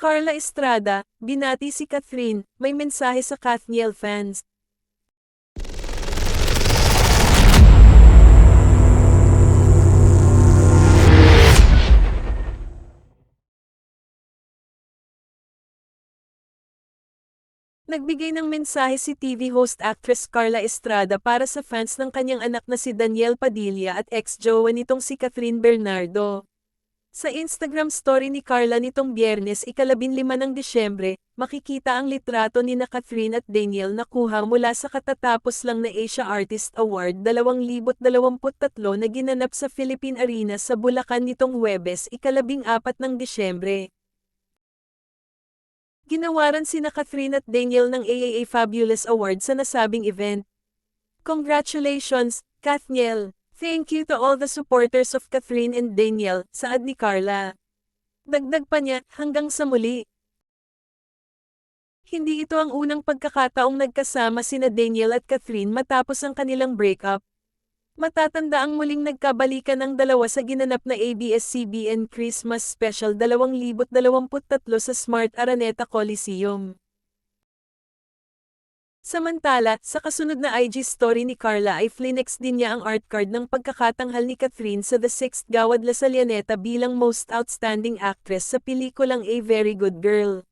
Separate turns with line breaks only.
Carla Estrada, binati si Cathryn, may mensahe sa Kathniel fans. Nagbigay ng mensahe si TV host actress Carla Estrada para sa fans ng kanyang anak na si Daniel Padilla at ex-jowa nitong si Cathryn Bernardo. Sa Instagram story ni Carla nitong Biyernes ika-15 ng Disyembre, makikita ang litrato ni Cathryn at Daniel na kuha mula sa katatapos lang na Asia Artist Award 2023 na ginanap sa Philippine Arena sa Bulacan nitong Huwebes ika-14 ng Disyembre. Ginawaran sina Cathryn at Daniel ng AAA Fabulous Award sa nasabing event. Congratulations, Kathniel! Thank you to all the supporters of Cathryn and Daniel, saad ni Carla. Dagdag pa niya, hanggang sa muli. Hindi ito ang unang pagkakataong nagkasama sina Daniel at Cathryn matapos ang kanilang breakup. Matatanda ang muling nagkabalikan ang dalawa sa ginanap na ABS-CBN Christmas Special 2023 sa Smart Araneta Coliseum. Samantala, sa kasunod na IG story ni Carla ay flinex din niya ang art card ng pagkakatanghal ni Cathryn sa The Sixth Gawad Lasallianeta bilang Most Outstanding Actress sa pelikulang A Very Good Girl.